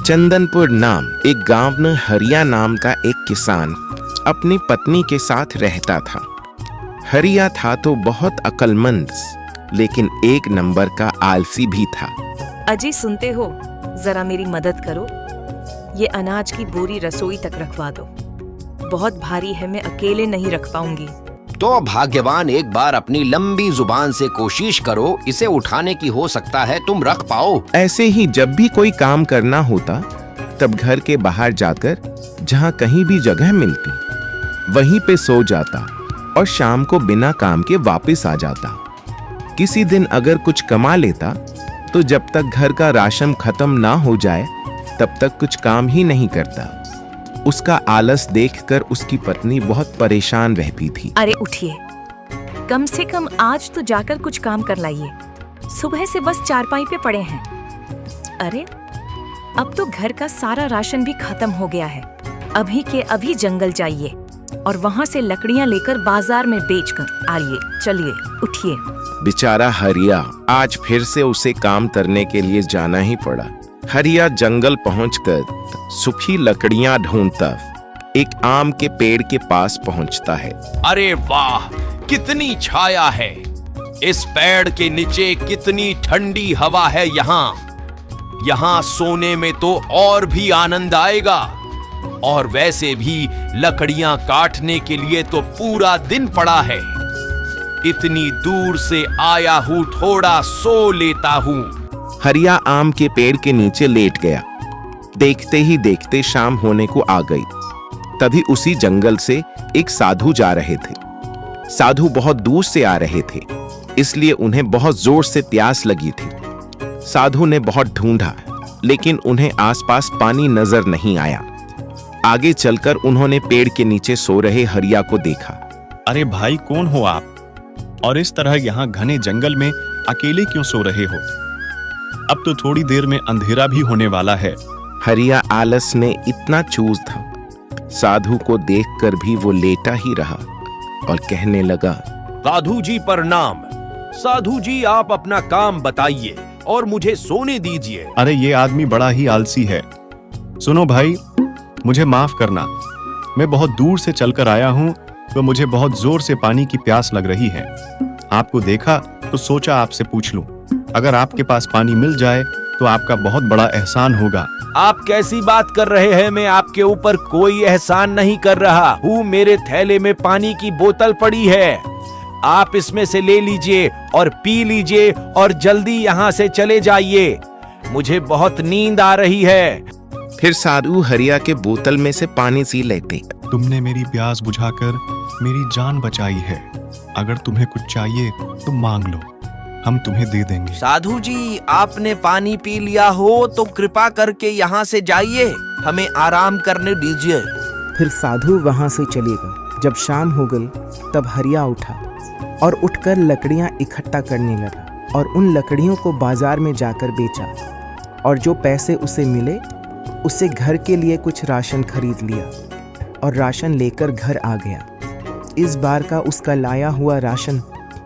चंदनपुर नाम एक गांव में हरिया नाम का एक किसान अपनी पत्नी के साथ रहता था। हरिया था तो बहुत अक्लमंद, लेकिन एक नंबर का आलसी भी था। अजी सुनते हो, जरा मेरी मदद करो। ये अनाज की बोरी रसोई तक रखवा दो। बहुत भारी है, मैं अकेले नहीं रख पाऊंगी। तो भाग्यवान, एक बार अपनी लंबी जुबान से कोशिश करो, इसे उठाने की हो सकता है तुम रख पाओ। ऐसे ही जब भी कोई काम करना होता तब घर के बाहर जाकर जहाँ कहीं भी जगह मिलती वहीं पे सो जाता और शाम को बिना काम के वापस आ जाता। किसी दिन अगर कुछ कमा लेता तो जब तक घर का राशन खत्म ना हो जाए तब तक कुछ काम ही नहीं करता। उसका आलस देखकर उसकी पत्नी बहुत परेशान रहती थी। अरे उठिए, कम से कम आज तो जाकर कुछ काम कर लाइए। सुबह से बस चारपाई पे पड़े हैं। अरे अब तो घर का सारा राशन भी खत्म हो गया है। अभी के अभी जंगल जाइए और वहाँ से लकड़ियाँ लेकर बाजार में बेचकर आइए। चलिए उठिए। बेचारा हरिया, आज फिर से उसे काम करने के लिए जाना ही पड़ा। हरिया जंगल पहुंचकर सूखी लकड़ियां ढूंढता एक आम के पेड़ के पास पहुंचता है। अरे वाह, कितनी छाया है! इस पेड़ के नीचे कितनी ठंडी हवा है। यहाँ सोने में तो और भी आनंद आएगा। और वैसे भी लकड़ियां काटने के लिए तो पूरा दिन पड़ा है। इतनी दूर से आया हूँ, थोड़ा सो लेता हूँ। हरिया आम के पेड़ के नीचे लेट गया। देखते ही देखते शाम होने को आ गई। तभी उसी जंगल से एक साधु जा रहे थे। साधु बहुत दूर से आ रहे थे, इसलिए उन्हें बहुत जोर से प्यास लगी थी। साधु ने बहुत ढूंढा, लेकिन उन्हें आसपास पानी नजर नहीं आया। आगे चलकर उन्होंने पेड़ के नीचे सो रहे हरिया को देखा। अरे भाई, कौन हो आप? और इस तरह यहाँ घने जंगल में अकेले क्यों सो रहे हो? अब तो थोड़ी देर में अंधेरा भी होने वाला है। हरिया आलस में इतना चूज था, साधु को देखकर भी वो लेटा ही रहा और कहने लगा, साधु जी प्रणाम। साधु जी, आप अपना काम बताइए और मुझे सोने दीजिए। अरे ये आदमी बड़ा ही आलसी है। सुनो भाई, मुझे माफ करना। मैं बहुत दूर से चलकर आया हूँ तो मुझे बहुत जोर से पानी की प्यास लग रही है। आपको देखा तो सोचा आपसे पूछ लूं। अगर आपके पास पानी मिल जाए तो आपका बहुत बड़ा एहसान होगा। आप कैसी बात कर रहे हैं? मैं आपके ऊपर कोई एहसान नहीं कर रहा हूँ। मेरे थैले में पानी की बोतल पड़ी है। आप इसमें से ले लीजिए और पी लीजिए और जल्दी यहाँ से चले जाइए। मुझे बहुत नींद आ रही है। फिर साधु हरिया के बोतल में से पानी सी लेते। तुमने मेरी प्यास बुझाकर मेरी जान बचाई है। अगर तुम्हें कुछ चाहिए तो मांग लो, हम तुम्हें दे देंगे। साधु जी, आपने पानी पी लिया हो तो कृपा करके यहाँ से जाइए, हमें आराम करने दीजिए। फिर साधु वहां से चलेगा। जब शाम हो गई तब हरिया उठा और उठकर लकड़ियां इकट्ठा करने लगा और उन लकड़ियों को बाजार में जाकर बेचा और जो पैसे उसे मिले उससे घर के लिए कुछ राशन खरीद लिया और राशन लेकर घर आ गया। इस बार का उसका लाया हुआ राशन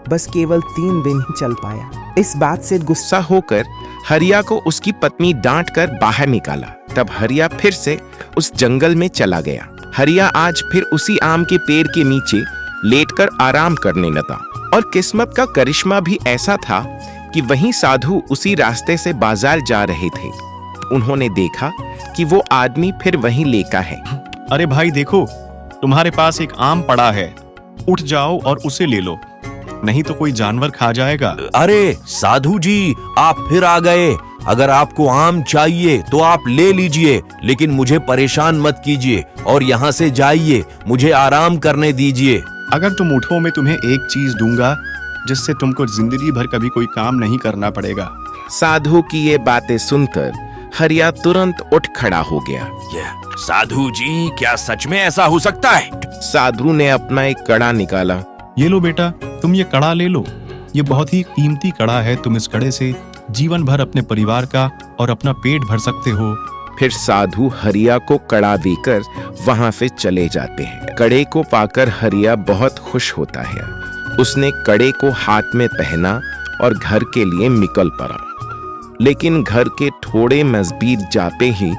बस केवल 3 दिन ही चल पाया। इस बात से गुस्सा होकर हरिया को उसकी पत्नी डांट कर बाहर निकाला। तब हरिया फिर से उस जंगल में चला गया। हरिया आज फिर उसी आम के पेड़ के नीचे लेटकर आराम करने लगा और किस्मत का करिश्मा भी ऐसा था कि वहीं साधु उसी रास्ते से बाजार जा रहे थे। उन्होंने देखा कि वो आदमी फिर वहीं लेटा है। अरे भाई देखो, तुम्हारे पास एक आम पड़ा है, उठ जाओ और उसे ले लो, नहीं तो कोई जानवर खा जाएगा। अरे साधु जी, आप फिर आ गए। अगर आपको आम चाहिए तो आप ले लीजिए, लेकिन मुझे परेशान मत कीजिए और यहाँ से जाइए। मुझे आराम करने दीजिए। अगर तुम उठो, मैं तुम्हें एक चीज दूंगा जिससे तुमको जिंदगी भर कभी कोई काम नहीं करना पड़ेगा। साधु की ये बातें सुनकर हरिया तुरंत उठ खड़ा हो गया। साधु जी, क्या सच में ऐसा हो सकता है? साधु ने अपना एक कड़ा निकाला। ये लो बेटा, तुम ये कड़ा ले लो। ये बहुत ही कीमती कड़ा है। तुम इस कड़े से जीवन भर अपने परिवार का और अपना पेट भर सकते हो। फिर साधु हरिया को कड़ा देकर वहां से चले जाते हैं। कड़े को पाकर हरिया बहुत खुश होता है। उसने कड़े को हाथ में पहना और घर के लिए निकल पड़ा। लेकिन घर के थोड़े नजदीक जाते ही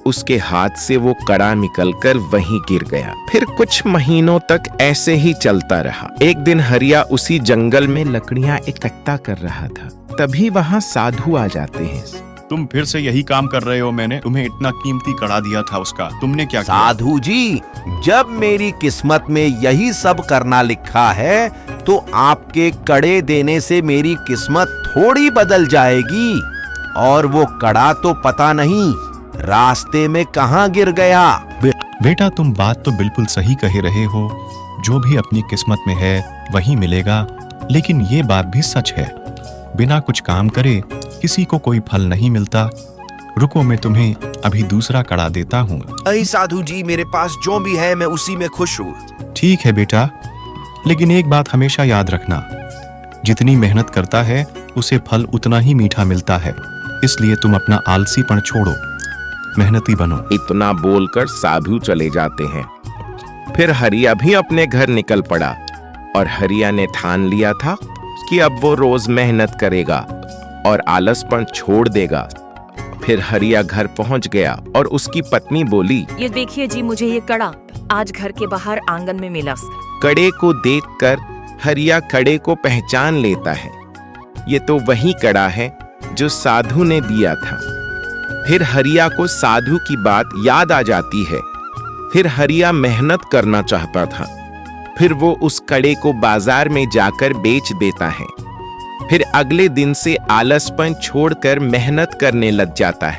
उसके हाथ से वो कड़ा निकलकर वहीं गिर गया। फिर कुछ महीनों तक ऐसे ही चलता रहा। एक दिन हरिया उसी जंगल में लकड़ियां इकट्ठा कर रहा था, तभी वहां साधु आ जाते हैं। तुम फिर से यही काम कर रहे हो। मैंने तुम्हें इतना कीमती कड़ा दिया था उसका, तुमने क्या किया? साधु जी, जब मेरी किस्मत में यही सब करना लिखा है तो आपके कड़े देने से मेरी किस्मत थोड़ी बदल जाएगी। और वो कड़ा तो पता नहीं रास्ते में कहाँ गिर गया। बेटा, तुम बात तो बिल्कुल सही कह रहे हो। जो भी अपनी किस्मत में है वही मिलेगा। लेकिन ये बात भी सच है, बिना कुछ काम करे किसी को कोई फल नहीं मिलता। रुको, मैं तुम्हें अभी दूसरा कड़ा देता हूँ। अरे साधु जी, मेरे पास जो भी है मैं उसी में खुश हूँ। ठीक है बेटा, लेकिन एक बात हमेशा याद रखना, जितनी मेहनत करता है उसे फल उतना ही मीठा मिलता है। इसलिए तुम अपना आलसीपन छोड़ो, मेहनती बनो। इतना बोलकर साधु चले जाते हैं। फिर हरिया भी अपने घर निकल पड़ा और हरिया ने ठान लिया था कि अब वो रोज मेहनत करेगा और आलसपन छोड़ देगा। फिर हरिया घर पहुंच गया और उसकी पत्नी बोली, ये देखिए जी, मुझे ये कड़ा आज घर के बाहर आंगन में मिला। कड़े को देखकर हरिया कड़े को पहचान लेता है। ये तो वही कड़ा है जो साधु ने दिया था। फिर हरिया को साधु की बात याद आ जाती है। फिर हरिया मेहनत करना चाहता था। फिर वो उस कड़े को बाजार में जाकर बेच देता है। फिर अगले दिन से आलसपन छोड़कर मेहनत करने लग जाता है।